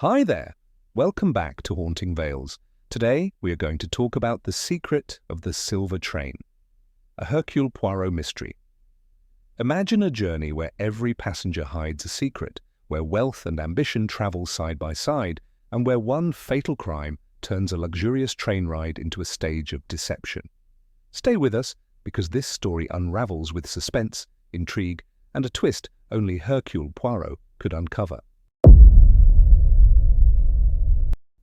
Hi there! Welcome back to Haunting Vales. Today we are going to talk about The Secret of the Silver Train, a Hercule Poirot mystery. Imagine a journey where every passenger hides a secret, where wealth and ambition travel side by side, and where one fatal crime turns a luxurious train ride into a stage of deception. Stay with us, because this story unravels with suspense, intrigue, and a twist only Hercule Poirot could uncover.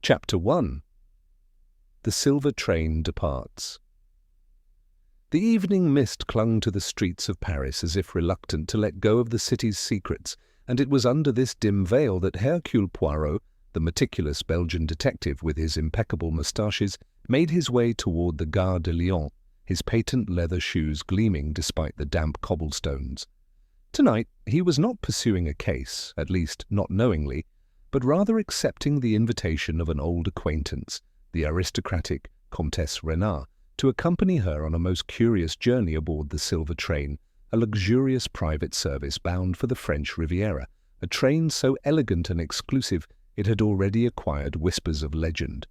Chapter 1. The Silver Train Departs. The evening mist clung to the streets of Paris as if reluctant to let go of the city's secrets, and it was under this dim veil that Hercule Poirot, the meticulous Belgian detective with his impeccable moustaches, made his way toward the Gare de Lyon, his patent leather shoes gleaming despite the damp cobblestones. Tonight he was not pursuing a case, at least not knowingly, but rather accepting the invitation of an old acquaintance, the aristocratic Comtesse Renard, to accompany her on a most curious journey aboard the Silver Train, a luxurious private service bound for the French Riviera, a train so elegant and exclusive it had already acquired whispers of legend.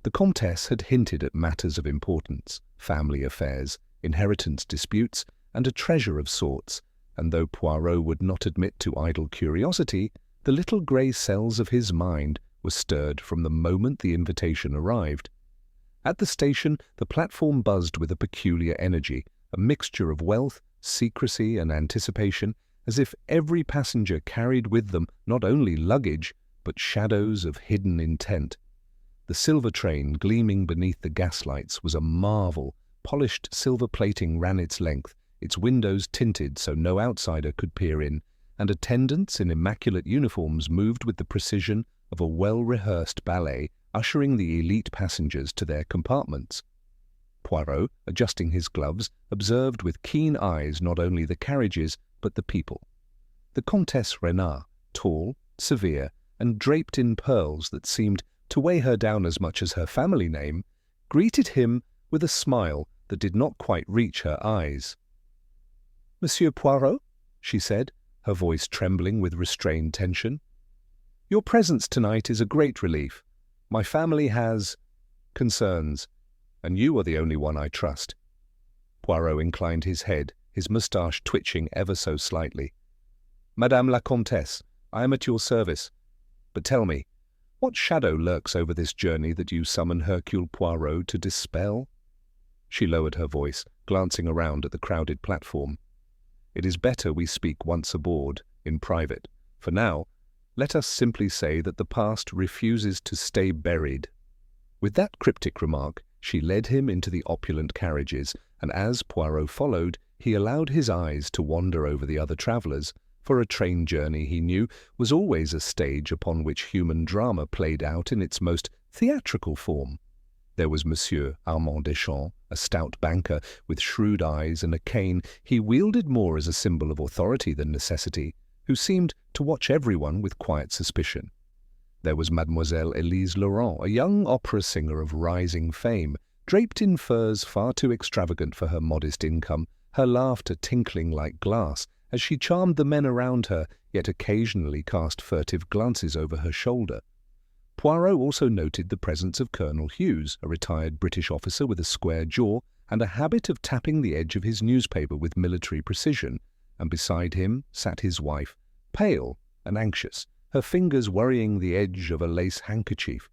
The Comtesse had hinted at matters of importance, family affairs, inheritance disputes, and a treasure of sorts, and though Poirot would not admit to idle curiosity, the little grey cells of his mind were stirred from the moment the invitation arrived. At the station, the platform buzzed with a peculiar energy, a mixture of wealth, secrecy, and anticipation, as if every passenger carried with them not only luggage, but shadows of hidden intent. The silver train, gleaming beneath the gaslights, was a marvel. Polished silver plating ran its length, its windows tinted so no outsider could peer in, and attendants in immaculate uniforms moved with the precision of a well-rehearsed ballet, ushering the elite passengers to their compartments. Poirot, adjusting his gloves, observed with keen eyes not only the carriages, but the people. The Comtesse Renard, tall, severe, and draped in pearls that seemed to weigh her down as much as her family name, greeted him with a smile that did not quite reach her eyes. "Monsieur Poirot," she said, her voice trembling with restrained tension. "Your presence tonight is a great relief. My family has concerns, and you are the only one I trust." Poirot inclined his head, his moustache twitching ever so slightly. "Madame la Comtesse, I am at your service. But tell me, what shadow lurks over this journey that you summon Hercule Poirot to dispel?" She lowered her voice, glancing around at the crowded platform. "It is better we speak once aboard, in private. For now, let us simply say that the past refuses to stay buried." With that cryptic remark, she led him into the opulent carriages, and as Poirot followed, he allowed his eyes to wander over the other travellers, for a train journey, he knew, was always a stage upon which human drama played out in its most theatrical form. There was Monsieur Armand Deschamps, a stout banker with shrewd eyes and a cane he wielded more as a symbol of authority than necessity, who seemed to watch everyone with quiet suspicion. There was Mademoiselle Elise Laurent, a young opera singer of rising fame, draped in furs far too extravagant for her modest income, her laughter tinkling like glass as she charmed the men around her, yet occasionally cast furtive glances over her shoulder. Poirot also noted the presence of Colonel Hughes, a retired British officer with a square jaw and a habit of tapping the edge of his newspaper with military precision, and beside him sat his wife, pale and anxious, her fingers worrying the edge of a lace handkerchief.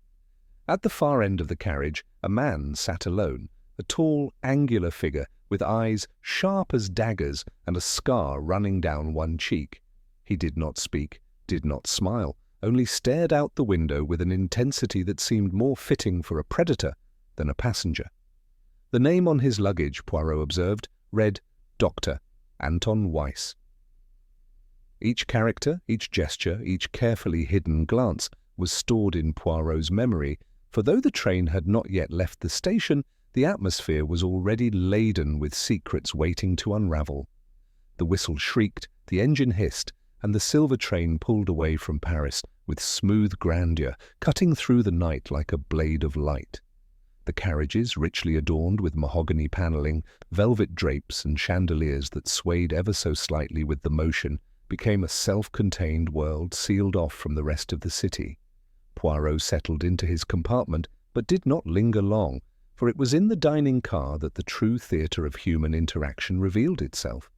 At the far end of the carriage, a man sat alone, a tall, angular figure with eyes sharp as daggers and a scar running down one cheek. He did not speak, did not smile, only stared out the window with an intensity that seemed more fitting for a predator than a passenger. The name on his luggage, Poirot observed, read Dr. Anton Weiss. Each character, each gesture, each carefully hidden glance was stored in Poirot's memory, for though the train had not yet left the station, the atmosphere was already laden with secrets waiting to unravel. The whistle shrieked, the engine hissed, and the silver train pulled away from Paris with smooth grandeur, cutting through the night like a blade of light. The carriages, richly adorned with mahogany panelling, velvet drapes, and chandeliers that swayed ever so slightly with the motion, became a self-contained world sealed off from the rest of the city. Poirot settled into his compartment, but did not linger long, for it was in the dining car that the true theatre of human interaction revealed itself.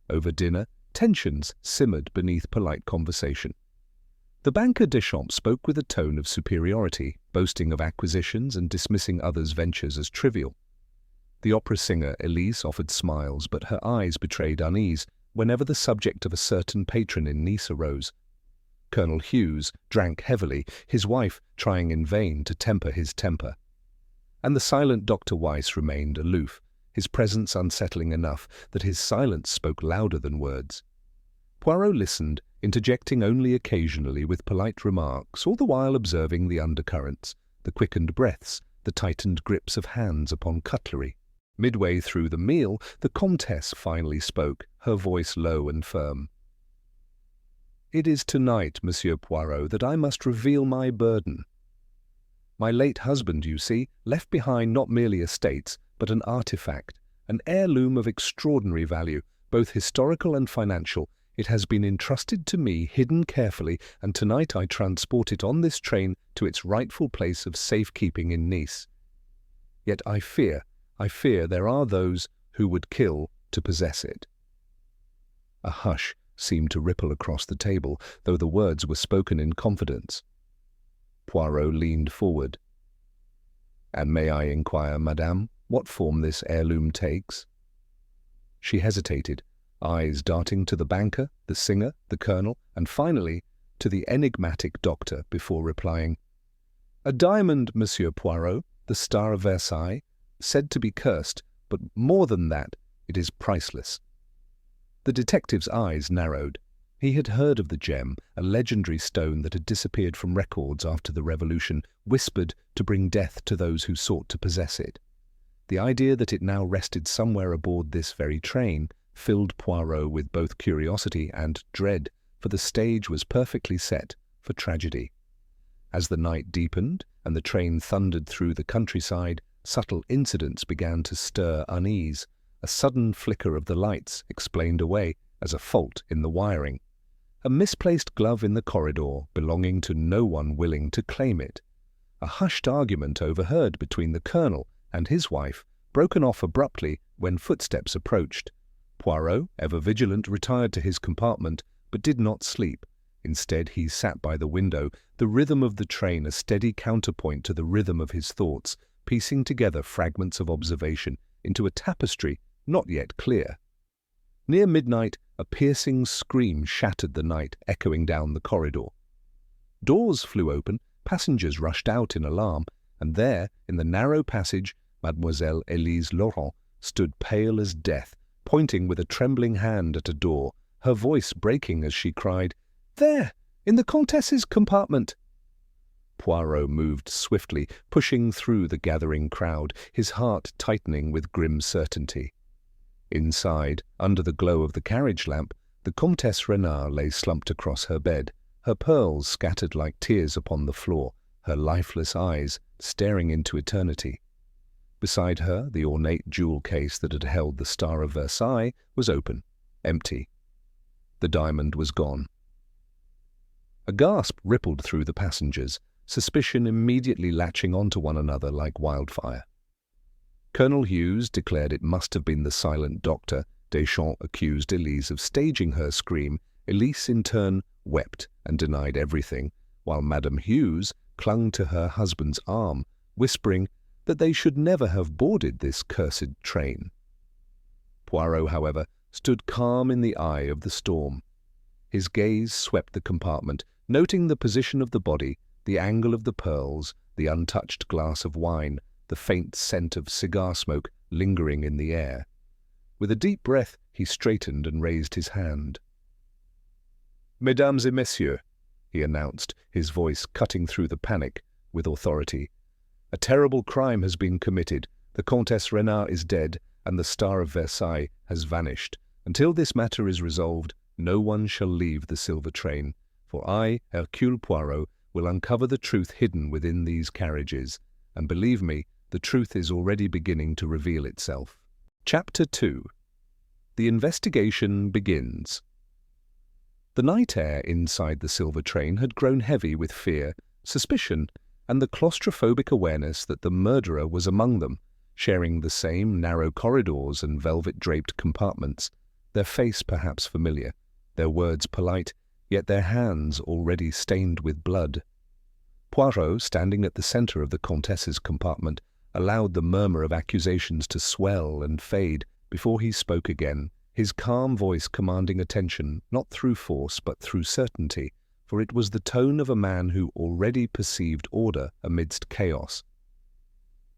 Over dinner, tensions simmered beneath polite conversation. The banker Deschamps spoke with a tone of superiority, boasting of acquisitions and dismissing others' ventures as trivial. The opera singer Elise offered smiles, but her eyes betrayed unease whenever the subject of a certain patron in Nice arose. Colonel Hughes drank heavily, his wife trying in vain to temper his temper. And the silent Dr. Weiss remained aloof, his presence unsettling enough that his silence spoke louder than words. Poirot listened, interjecting only occasionally with polite remarks, all the while observing the undercurrents, the quickened breaths, the tightened grips of hands upon cutlery. Midway through the meal, the Comtesse finally spoke, her voice low and firm. "It is tonight, Monsieur Poirot, that I must reveal my burden. My late husband, you see, left behind not merely estates, but an artifact, an heirloom of extraordinary value, both historical and financial. It has been entrusted to me, hidden carefully, and tonight I transport it on this train to its rightful place of safekeeping in Nice. Yet I fear there are those who would kill to possess it." A hush seemed to ripple across the table, though the words were spoken in confidence. Poirot leaned forward. "And may I inquire, madame, what form this heirloom takes?" She hesitated, eyes darting to the banker, the singer, the colonel, and finally to the enigmatic doctor before replying. "A diamond, Monsieur Poirot, the Star of Versailles, said to be cursed, but more than that, it is priceless." The detective's eyes narrowed. He had heard of the gem, a legendary stone that had disappeared from records after the Revolution, whispered to bring death to those who sought to possess it. The idea that it now rested somewhere aboard this very train filled Poirot with both curiosity and dread, for the stage was perfectly set for tragedy. As the night deepened and the train thundered through the countryside, subtle incidents began to stir unease. A sudden flicker of the lights explained away as a fault in the wiring. A misplaced glove in the corridor belonging to no one willing to claim it. A hushed argument overheard between the colonel and his wife, broken off abruptly when footsteps approached. Poirot, ever vigilant, retired to his compartment, but did not sleep. Instead, he sat by the window, the rhythm of the train a steady counterpoint to the rhythm of his thoughts, piecing together fragments of observation into a tapestry not yet clear. Near midnight, a piercing scream shattered the night, echoing down the corridor. Doors flew open, passengers rushed out in alarm, and there, in the narrow passage, Mademoiselle Élise Laurent stood pale as death, pointing with a trembling hand at a door, her voice breaking as she cried, "There, in the Comtesse's compartment!" Poirot moved swiftly, pushing through the gathering crowd, his heart tightening with grim certainty. Inside, under the glow of the carriage lamp, the Comtesse Renard lay slumped across her bed, her pearls scattered like tears upon the floor, her lifeless eyes staring into eternity. Beside her, the ornate jewel case that had held the Star of Versailles was open, empty. The diamond was gone. A gasp rippled through the passengers, suspicion immediately latching onto one another like wildfire. Colonel Hughes declared it must have been the silent doctor. Deschamps accused Elise of staging her scream. Elise, in turn, wept and denied everything, while Madame Hughes clung to her husband's arm, whispering that they should never have boarded this cursed train. Poirot, however, stood calm in the eye of the storm. His gaze swept the compartment, noting the position of the body, the angle of the pearls, the untouched glass of wine, the faint scent of cigar smoke lingering in the air. With a deep breath, he straightened and raised his hand. "Mesdames et messieurs," he announced, his voice cutting through the panic with authority. "A terrible crime has been committed. The Comtesse Renard is dead, and the Star of Versailles has vanished. Until this matter is resolved, no one shall leave the silver train, for I, Hercule Poirot, will uncover the truth hidden within these carriages, and believe me, the truth is already beginning to reveal itself." Chapter 2. The investigation begins. The night air inside the silver train had grown heavy with fear, suspicion, and the claustrophobic awareness that the murderer was among them, sharing the same narrow corridors and velvet-draped compartments, their face perhaps familiar, their words polite, yet their hands already stained with blood. Poirot, standing at the centre of the Comtesse's compartment, allowed the murmur of accusations to swell and fade before he spoke again, his calm voice commanding attention not through force but through certainty, for it was the tone of a man who already perceived order amidst chaos.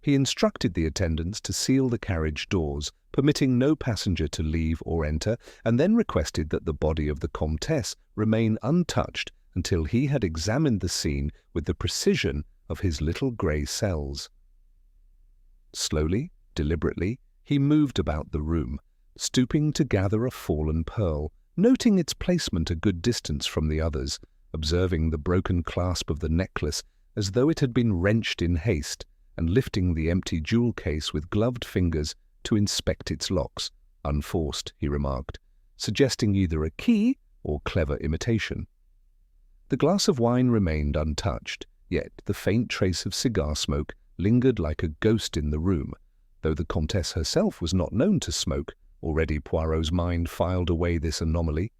He instructed the attendants to seal the carriage doors, permitting no passenger to leave or enter, and then requested that the body of the Comtesse remain untouched until he had examined the scene with the precision of his little grey cells. Slowly, deliberately, he moved about the room, stooping to gather a fallen pearl, noting its placement a good distance from the others, observing the broken clasp of the necklace as though it had been wrenched in haste, and lifting the empty jewel case with gloved fingers to inspect its locks, unforced, he remarked, suggesting either a key or clever imitation. The glass of wine remained untouched, yet the faint trace of cigar smoke lingered like a ghost in the room, though the Comtesse herself was not known to smoke. Already Poirot's mind filed away this anomaly.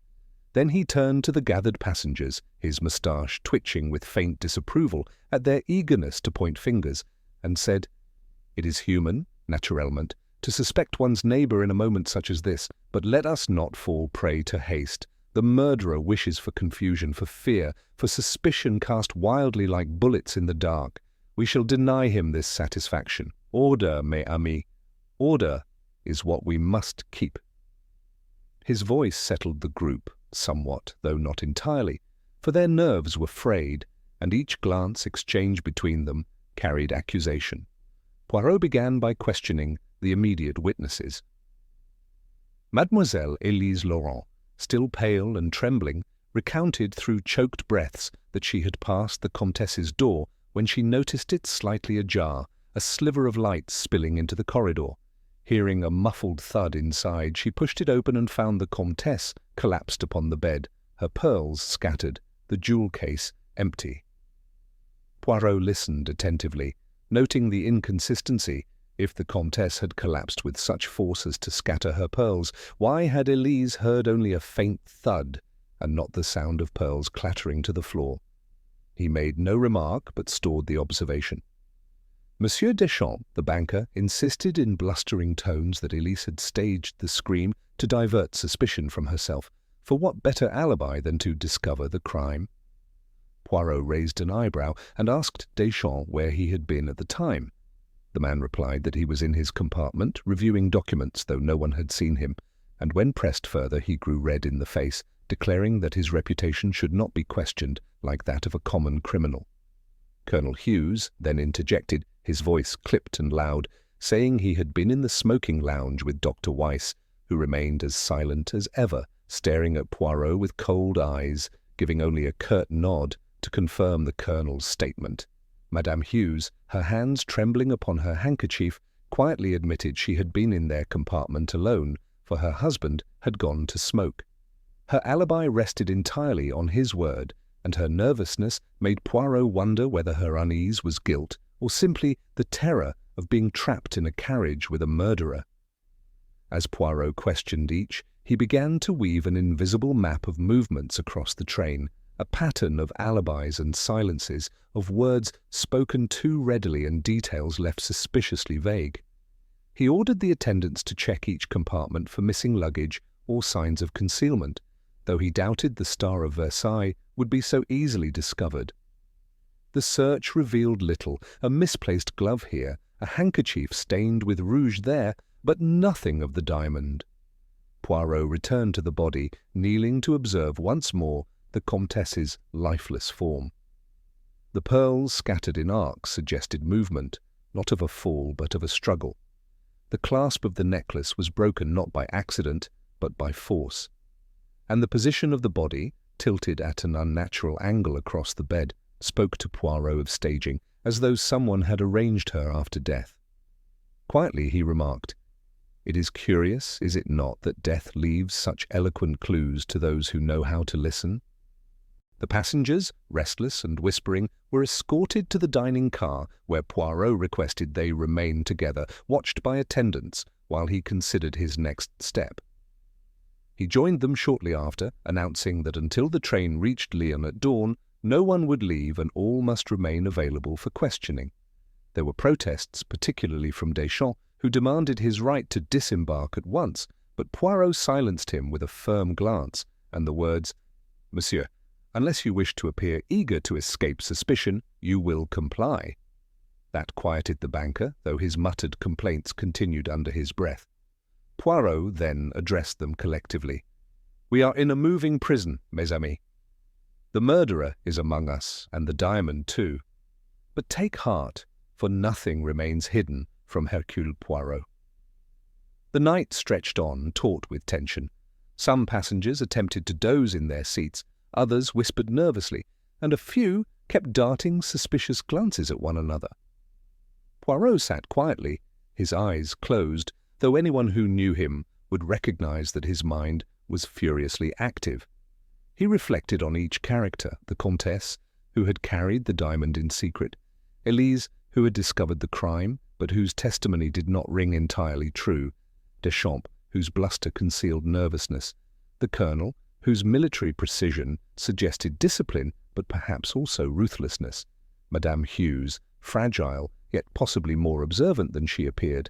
Then he turned to the gathered passengers, his moustache twitching with faint disapproval at their eagerness to point fingers, and said, "It is human, naturellement, to suspect one's neighbour in a moment such as this, but let us not fall prey to haste. The murderer wishes for confusion, for fear, for suspicion cast wildly like bullets in the dark. We shall deny him this satisfaction. Order, mes amis. Order is what we must keep." His voice settled the group, somewhat, though not entirely, for their nerves were frayed, and each glance exchanged between them carried accusation. Poirot began by questioning the immediate witnesses. Mademoiselle Élise Laurent, still pale and trembling, recounted through choked breaths that she had passed the Comtesse's door when she noticed it slightly ajar, a sliver of light spilling into the corridor. Hearing a muffled thud inside, she pushed it open and found the Comtesse collapsed upon the bed, her pearls scattered, the jewel case empty. Poirot listened attentively, noting the inconsistency. If the Comtesse had collapsed with such force as to scatter her pearls, why had Élise heard only a faint thud, and not the sound of pearls clattering to the floor? He made no remark, but stored the observation. Monsieur Deschamps, the banker, insisted in blustering tones that Élise had staged the scream to divert suspicion from herself, for what better alibi than to discover the crime? Poirot raised an eyebrow and asked Deschamps where he had been at the time. The man replied that he was in his compartment, reviewing documents, though no one had seen him, and when pressed further he grew red in the face, declaring that his reputation should not be questioned like that of a common criminal. Colonel Hughes then interjected, his voice clipped and loud, saying he had been in the smoking lounge with Dr. Weiss, who remained as silent as ever, staring at Poirot with cold eyes, giving only a curt nod to confirm the colonel's statement. Madame Hughes, her hands trembling upon her handkerchief, quietly admitted she had been in their compartment alone, for her husband had gone to smoke. Her alibi rested entirely on his word, and her nervousness made Poirot wonder whether her unease was guilt or simply the terror of being trapped in a carriage with a murderer. As Poirot questioned each, he began to weave an invisible map of movements across the train, a pattern of alibis and silences, of words spoken too readily and details left suspiciously vague. He ordered the attendants to check each compartment for missing luggage or signs of concealment, though he doubted the Star of Versailles would be so easily discovered. The search revealed little, a misplaced glove here, a handkerchief stained with rouge there, but nothing of the diamond. Poirot returned to the body, kneeling to observe once more the Comtesse's lifeless form. The pearls scattered in arcs suggested movement, not of a fall but of a struggle. The clasp of the necklace was broken not by accident, but by force. And the position of the body, tilted at an unnatural angle across the bed, spoke to Poirot of staging, as though someone had arranged her after death. Quietly he remarked, "It is curious, is it not, that death leaves such eloquent clues to those who know how to listen?" The passengers, restless and whispering, were escorted to the dining car where Poirot requested they remain together, watched by attendants, while he considered his next step. He joined them shortly after, announcing that until the train reached Lyon at dawn, no one would leave and all must remain available for questioning. There were protests, particularly from Deschamps, who demanded his right to disembark at once, but Poirot silenced him with a firm glance and the words, "Monsieur, unless you wish to appear eager to escape suspicion, you will comply." That quieted the banker, though his muttered complaints continued under his breath. Poirot then addressed them collectively. "We are in a moving prison, mes amis. The murderer is among us, and the diamond too. But take heart, for nothing remains hidden from Hercule Poirot." The night stretched on, taut with tension. Some passengers attempted to doze in their seats, others whispered nervously, and a few kept darting suspicious glances at one another. Poirot sat quietly, his eyes closed, though anyone who knew him would recognize that his mind was furiously active. He reflected on each character: the Comtesse, who had carried the diamond in secret; Elise, who had discovered the crime, but whose testimony did not ring entirely true; Deschamps, whose bluster concealed nervousness; the Colonel, whose military precision suggested discipline, but perhaps also ruthlessness; Madame Hughes, fragile, yet possibly more observant than she appeared;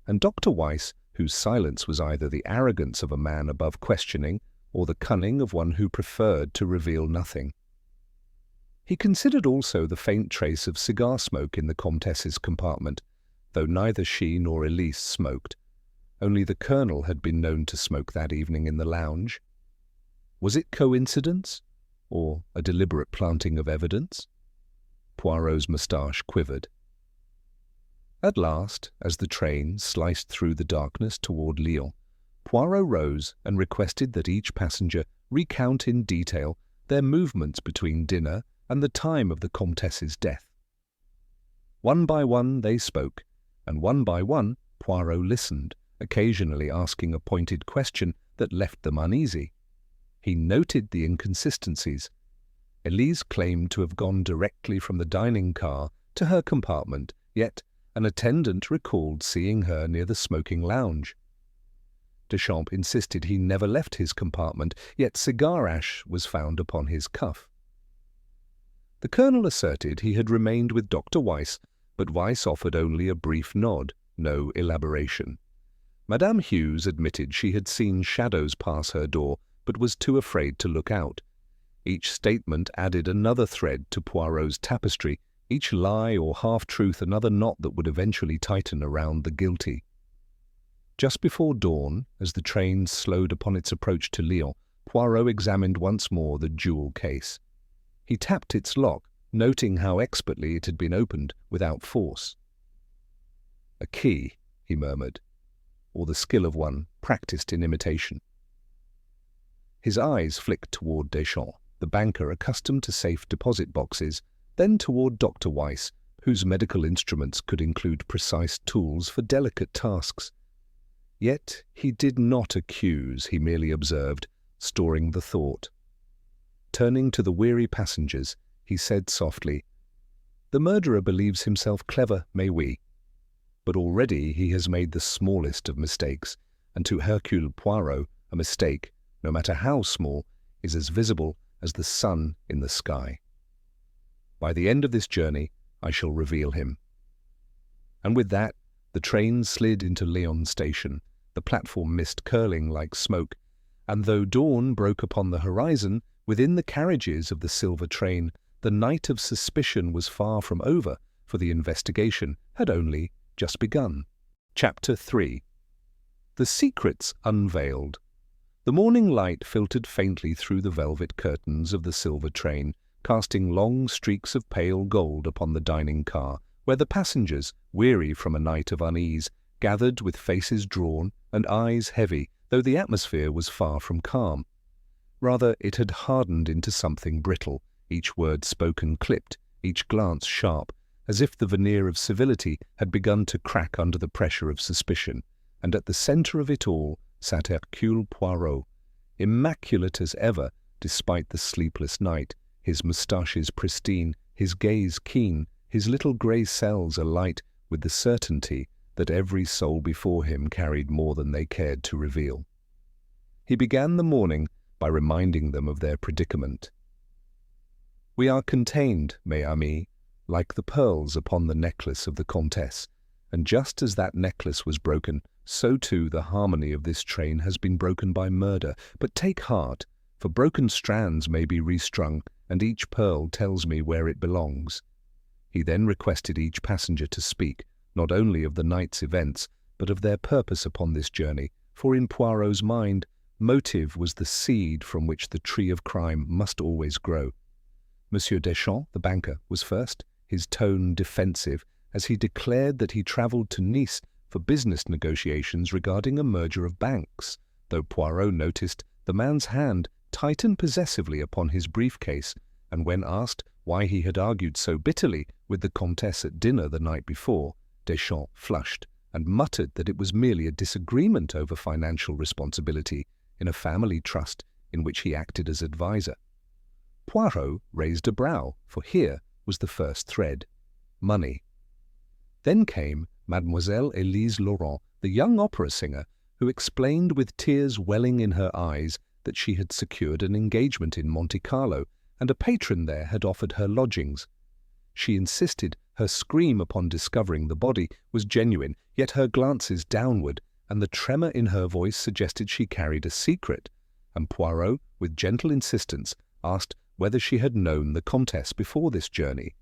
and Dr. Weiss, whose silence was either the arrogance of a man above questioning or the cunning of one who preferred to reveal nothing. He considered also the faint trace of cigar smoke in the Comtesse's compartment, though neither she nor Elise smoked. Only the Colonel had been known to smoke that evening in the lounge. Was it coincidence, or a deliberate planting of evidence? Poirot's moustache quivered. At last, as the train sliced through the darkness toward Lyon, Poirot rose and requested that each passenger recount in detail their movements between dinner and the time of the Comtesse's death. One by one they spoke, and one by one Poirot listened, occasionally asking a pointed question that left them uneasy. He noted the inconsistencies. Elise claimed to have gone directly from the dining car to her compartment, yet an attendant recalled seeing her near the smoking lounge. Deschamps insisted he never left his compartment, yet cigar ash was found upon his cuff. The Colonel asserted he had remained with Dr. Weiss, but Weiss offered only a brief nod, no elaboration. Madame Hughes admitted she had seen shadows pass her door, but was too afraid to look out. Each statement added another thread to Poirot's tapestry, each lie or half-truth another knot that would eventually tighten around the guilty. Just before dawn, as the train slowed upon its approach to Lyon, Poirot examined once more the jewel case. He tapped its lock, noting how expertly it had been opened without force. "A key," he murmured, "or the skill of one practiced in imitation." His eyes flicked toward Deschamps, the banker accustomed to safe deposit boxes, then toward Dr. Weiss, whose medical instruments could include precise tools for delicate tasks. Yet he did not accuse, he merely observed, storing the thought. Turning to the weary passengers, he said softly, "The murderer believes himself clever, mais oui. But already he has made the smallest of mistakes, and to Hercule Poirot, a mistake, no matter how small, is as visible as the sun in the sky. By the end of this journey, I shall reveal him." And with that, the train slid into Lyon station, the platform mist curling like smoke, and though dawn broke upon the horizon, within the carriages of the silver train, the night of suspicion was far from over, for the investigation had only just begun. Chapter 3. The Secrets Unveiled. The morning light filtered faintly through the velvet curtains of the silver train, casting long streaks of pale gold upon the dining car, where the passengers, weary from a night of unease, gathered with faces drawn and eyes heavy, though the atmosphere was far from calm. Rather, it had hardened into something brittle, each word spoken clipped, each glance sharp, as if the veneer of civility had begun to crack under the pressure of suspicion, and at the centre of it all sat Hercule Poirot, immaculate as ever despite the sleepless night, his moustaches pristine, his gaze keen, his little grey cells alight with the certainty that every soul before him carried more than they cared to reveal. He began the morning by reminding them of their predicament. "We are contained, mes amis, like the pearls upon the necklace of the Comtesse, and just as that necklace was broken, so too the harmony of this train has been broken by murder. But take heart, for broken strands may be restrung, and each pearl tells me where it belongs." He then requested each passenger to speak, not only of the night's events, but of their purpose upon this journey, for in Poirot's mind, motive was the seed from which the tree of crime must always grow. Monsieur Deschamps, the banker, was first, his tone defensive, as he declared that he travelled to Nice for business negotiations regarding a merger of banks, though Poirot noticed the man's hand tighten possessively upon his briefcase, and when asked why he had argued so bitterly with the Comtesse at dinner the night before, Deschamps flushed and muttered that it was merely a disagreement over financial responsibility in a family trust in which he acted as adviser. Poirot raised a brow, for here was the first thread: money. Then came Mademoiselle Elise Laurent, the young opera singer, who explained with tears welling in her eyes that she had secured an engagement in Monte Carlo, and a patron there had offered her lodgings. She insisted her scream upon discovering the body was genuine, yet her glances downward and the tremor in her voice suggested she carried a secret, and Poirot, with gentle insistence, asked whether she had known the Comtesse before this journey,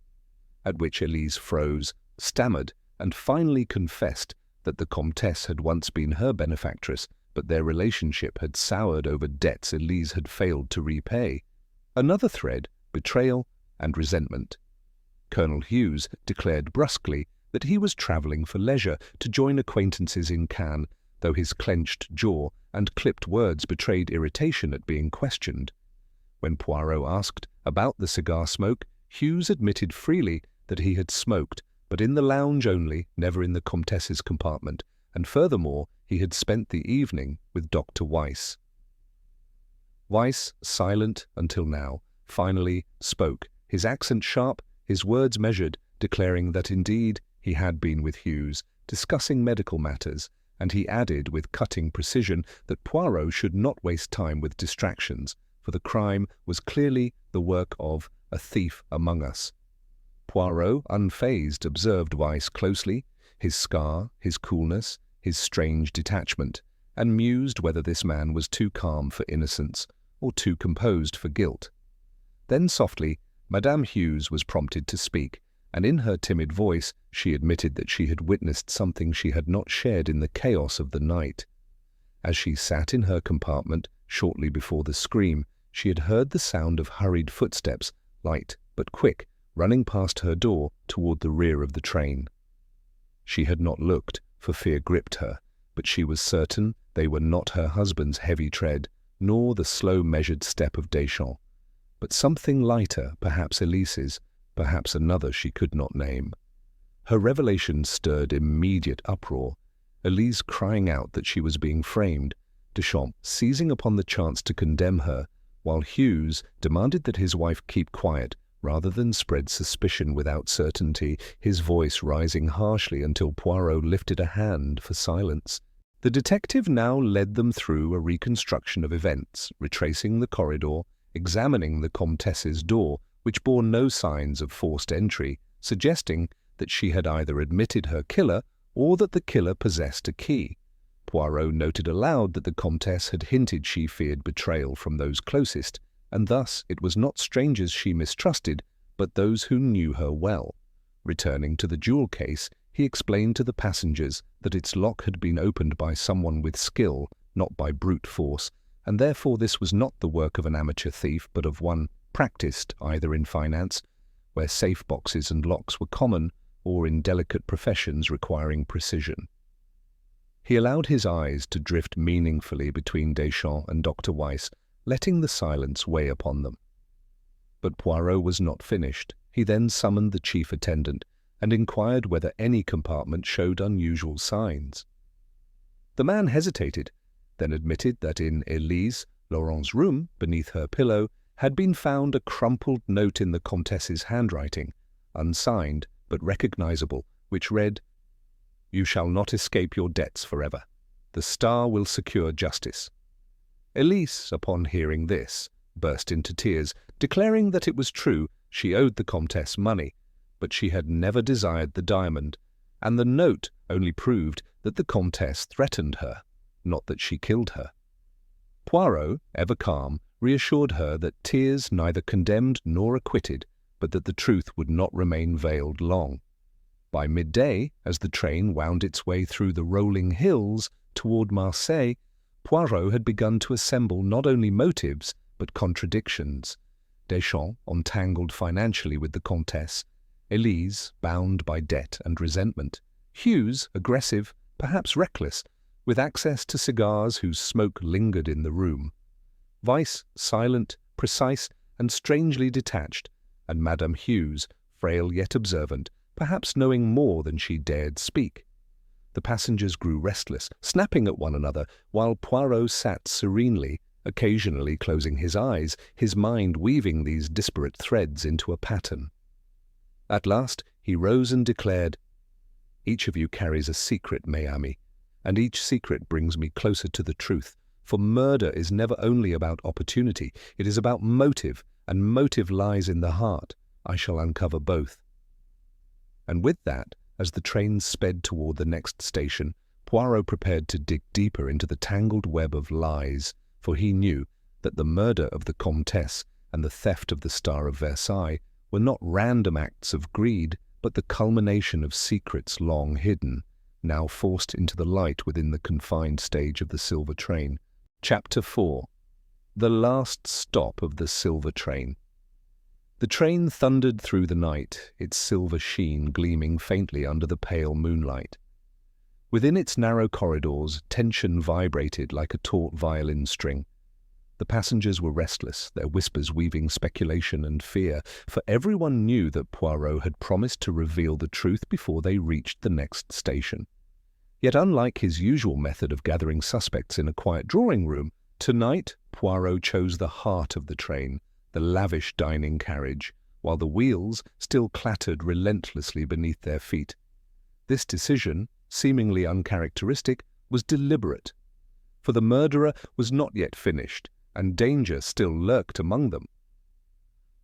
at which Elise froze, stammered, and finally confessed that the Comtesse had once been her benefactress, but their relationship had soured over debts Elise had failed to repay. Another thread: betrayal and resentment. Colonel Hughes declared brusquely that he was travelling for leisure to join acquaintances in Cannes, though his clenched jaw and clipped words betrayed irritation at being questioned. When Poirot asked about the cigar smoke, Hughes admitted freely that he had smoked, but in the lounge only, never in the Comtesse's compartment, and furthermore he had spent the evening with Dr. Weiss. Weiss, silent until now, finally spoke, his accent sharp, his words measured, declaring that indeed he had been with Hughes, discussing medical matters, and he added with cutting precision that Poirot should not waste time with distractions, for the crime was clearly the work of a thief among us. Poirot, unfazed, observed Weiss closely, his scar, his coolness, his strange detachment, and mused whether this man was too calm for innocence or too composed for guilt. Then softly, Madame Hughes was prompted to speak, and in her timid voice she admitted that she had witnessed something she had not shared in the chaos of the night. As she sat in her compartment shortly before the scream, she had heard the sound of hurried footsteps, light but quick, running past her door toward the rear of the train. She had not looked, for fear gripped her, but she was certain they were not her husband's heavy tread, nor the slow measured step of Deschamps, but something lighter, perhaps Elise's, perhaps another she could not name. Her revelation stirred immediate uproar, Elise crying out that she was being framed, Deschamps seizing upon the chance to condemn her, while Hughes demanded that his wife keep quiet rather than spread suspicion without certainty, his voice rising harshly until Poirot lifted a hand for silence. The detective now led them through a reconstruction of events, retracing the corridor, examining the Comtesse's door, which bore no signs of forced entry, suggesting that she had either admitted her killer or that the killer possessed a key. Poirot noted aloud that the Comtesse had hinted she feared betrayal from those closest, and thus it was not strangers she mistrusted, but those who knew her well. Returning to the jewel case, he explained to the passengers that its lock had been opened by someone with skill, not by brute force, and therefore this was not the work of an amateur thief, but of one practiced either in finance, where safe boxes and locks were common, or in delicate professions requiring precision. He allowed his eyes to drift meaningfully between Deschamps and Dr. Weiss, letting the silence weigh upon them. But Poirot was not finished. He then summoned the chief attendant and inquired whether any compartment showed unusual signs. The man hesitated, then admitted that in Elise Laurent's room, beneath her pillow, had been found a crumpled note in the Comtesse's handwriting, unsigned but recognizable, which read, "You shall not escape your debts forever. The star will secure justice." Elise, upon hearing this, burst into tears, declaring that it was true she owed the Comtesse money, but she had never desired the diamond, and the note only proved that the Comtesse threatened her, not that she killed her. Poirot, ever calm, reassured her that tears neither condemned nor acquitted, but that the truth would not remain veiled long. By midday, as the train wound its way through the rolling hills toward Marseille, Poirot had begun to assemble not only motives, but contradictions. Deschamps, entangled financially with the Comtesse; Elise, bound by debt and resentment; Hughes, aggressive, perhaps reckless, with access to cigars whose smoke lingered in the room; Weiss, silent, precise, and strangely detached; and Madame Hughes, frail yet observant, perhaps knowing more than she dared speak. The passengers grew restless, snapping at one another, while Poirot sat serenely, occasionally closing his eyes, his mind weaving these disparate threads into a pattern. At last he rose and declared, "Each of you carries a secret, mes amis, and each secret brings me closer to the truth, for murder is never only about opportunity, it is about motive, and motive lies in the heart. I shall uncover both." And with that, as the train sped toward the next station, Poirot prepared to dig deeper into the tangled web of lies, for he knew that the murder of the Comtesse and the theft of the Star of Versailles were not random acts of greed, but the culmination of secrets long hidden, now forced into the light within the confined stage of the silver train. Chapter 4. The Last Stop of the Silver Train. The train thundered through the night, its silver sheen gleaming faintly under the pale moonlight. Within its narrow corridors, tension vibrated like a taut violin string. The passengers were restless, their whispers weaving speculation and fear, for everyone knew that Poirot had promised to reveal the truth before they reached the next station. Yet unlike his usual method of gathering suspects in a quiet drawing room, tonight Poirot chose the heart of the train, the lavish dining carriage, while the wheels still clattered relentlessly beneath their feet. This decision, seemingly uncharacteristic, was deliberate, for the murderer was not yet finished, and danger still lurked among them.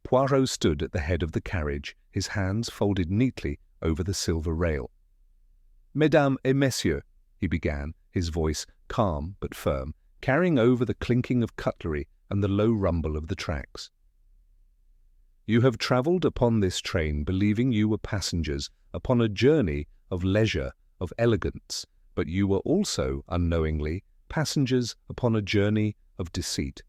Poirot stood at the head of the carriage, his hands folded neatly over the silver rail. "Mesdames et messieurs," he began, his voice calm but firm, carrying over the clinking of cutlery and the low rumble of the tracks. "You have travelled upon this train believing you were passengers upon a journey of leisure, of elegance, but you were also, unknowingly, passengers upon a journey of deceit.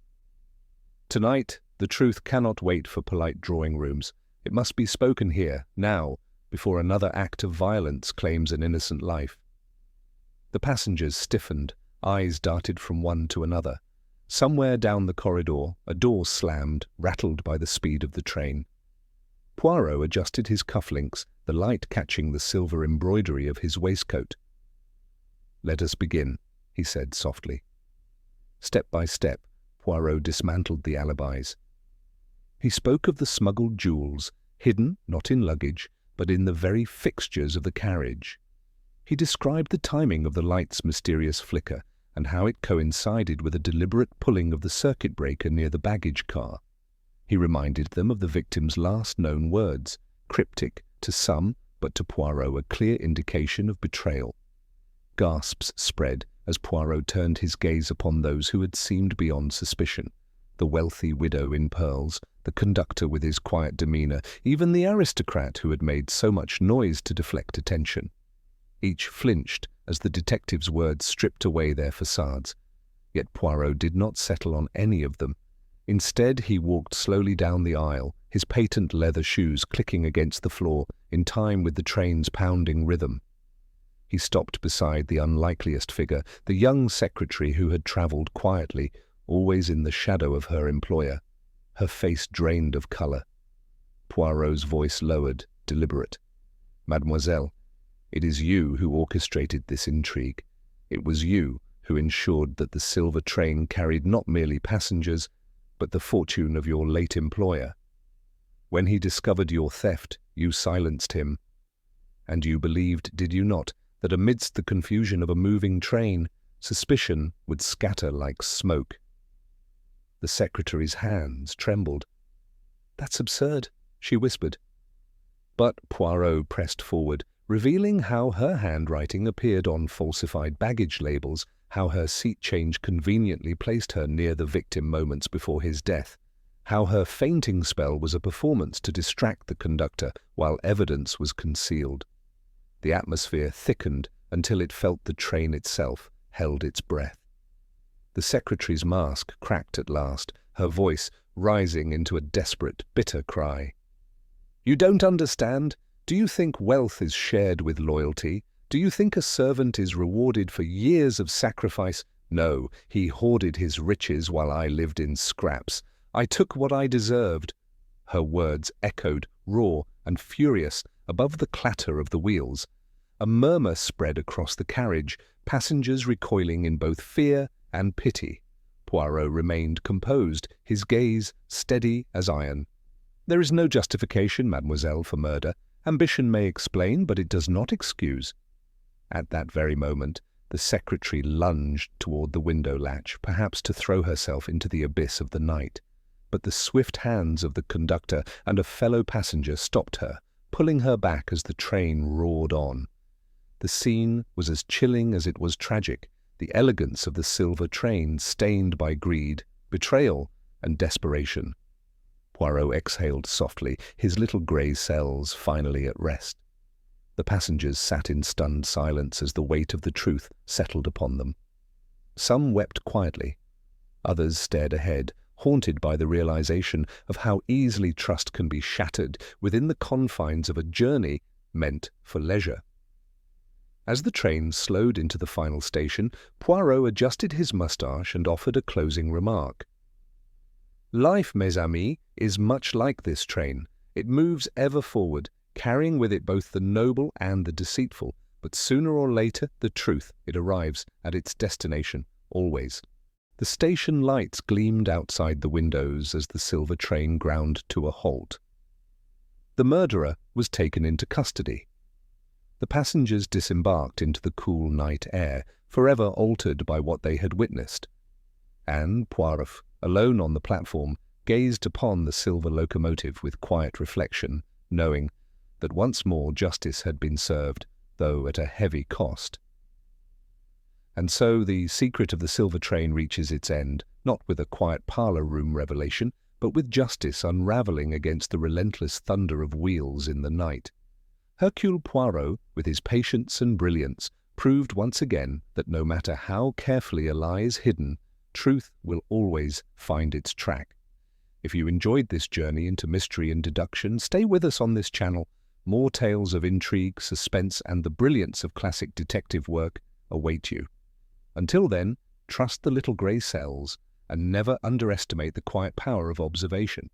Tonight, the truth cannot wait for polite drawing rooms. It must be spoken here, now, before another act of violence claims an innocent life." The passengers stiffened, eyes darted from one to another. Somewhere down the corridor, a door slammed, rattled by the speed of the train. Poirot adjusted his cufflinks, the light catching the silver embroidery of his waistcoat. "Let us begin," he said softly. Step by step, Poirot dismantled the alibis. He spoke of the smuggled jewels, hidden not in luggage, but in the very fixtures of the carriage. He described the timing of the light's mysterious flicker, and how it coincided with a deliberate pulling of the circuit breaker near the baggage car. He reminded them of the victim's last known words, cryptic to some, but to Poirot a clear indication of betrayal. Gasps spread as Poirot turned his gaze upon those who had seemed beyond suspicion, the wealthy widow in pearls, the conductor with his quiet demeanour, even the aristocrat who had made so much noise to deflect attention. Each flinched as the detective's words stripped away their facades. Yet Poirot did not settle on any of them. Instead, he walked slowly down the aisle, his patent leather shoes clicking against the floor in time with the train's pounding rhythm. He stopped beside the unlikeliest figure, the young secretary who had travelled quietly, always in the shadow of her employer, her face drained of colour. Poirot's voice lowered, deliberate. "Mademoiselle, it is you who orchestrated this intrigue. It was you who ensured that the silver train carried not merely passengers, but the fortune of your late employer. When he discovered your theft, you silenced him. And you believed, did you not, that amidst the confusion of a moving train, suspicion would scatter like smoke? The secretary's hands trembled. "That's absurd," she whispered. But Poirot pressed forward, revealing how her handwriting appeared on falsified baggage labels, how her seat change conveniently placed her near the victim moments before his death, how her fainting spell was a performance to distract the conductor while evidence was concealed. The atmosphere thickened until it felt the train itself held its breath. The secretary's mask cracked at last, her voice rising into a desperate, bitter cry. "You don't understand? Do you think wealth is shared with loyalty? Do you think a servant is rewarded for years of sacrifice? No, he hoarded his riches while I lived in scraps. I took what I deserved." Her words echoed, raw and furious, above the clatter of the wheels. A murmur spread across the carriage, passengers recoiling in both fear and pity. Poirot remained composed, his gaze steady as iron. "There is no justification, mademoiselle, for murder. Ambition may explain, but it does not excuse." At that very moment, the secretary lunged toward the window latch, perhaps to throw herself into the abyss of the night. But the swift hands of the conductor and a fellow passenger stopped her, pulling her back as the train roared on. The scene was as chilling as it was tragic, the elegance of the silver train stained by greed, betrayal, and desperation. Poirot exhaled softly, his little grey cells finally at rest. The passengers sat in stunned silence as the weight of the truth settled upon them. Some wept quietly. Others stared ahead, haunted by the realization of how easily trust can be shattered within the confines of a journey meant for leisure. As the train slowed into the final station, Poirot adjusted his moustache and offered a closing remark. "Life, mes amis, is much like this train. It moves ever forward, carrying with it both the noble and the deceitful, but sooner or later the truth, it arrives at its destination, always." The station lights gleamed outside the windows as the silver train ground to a halt. The murderer was taken into custody. The passengers disembarked into the cool night air, forever altered by what they had witnessed. And Poirot, alone on the platform, gazed upon the silver locomotive with quiet reflection, knowing that once more justice had been served, though at a heavy cost. And so the secret of the silver train reaches its end, not with a quiet parlour-room revelation, but with justice unravelling against the relentless thunder of wheels in the night. Hercule Poirot, with his patience and brilliance, proved once again that no matter how carefully a lie is hidden, truth will always find its track. If you enjoyed this journey into mystery and deduction, stay with us on this channel. More tales of intrigue, suspense, and the brilliance of classic detective work await you. Until then, trust the little grey cells and never underestimate the quiet power of observation.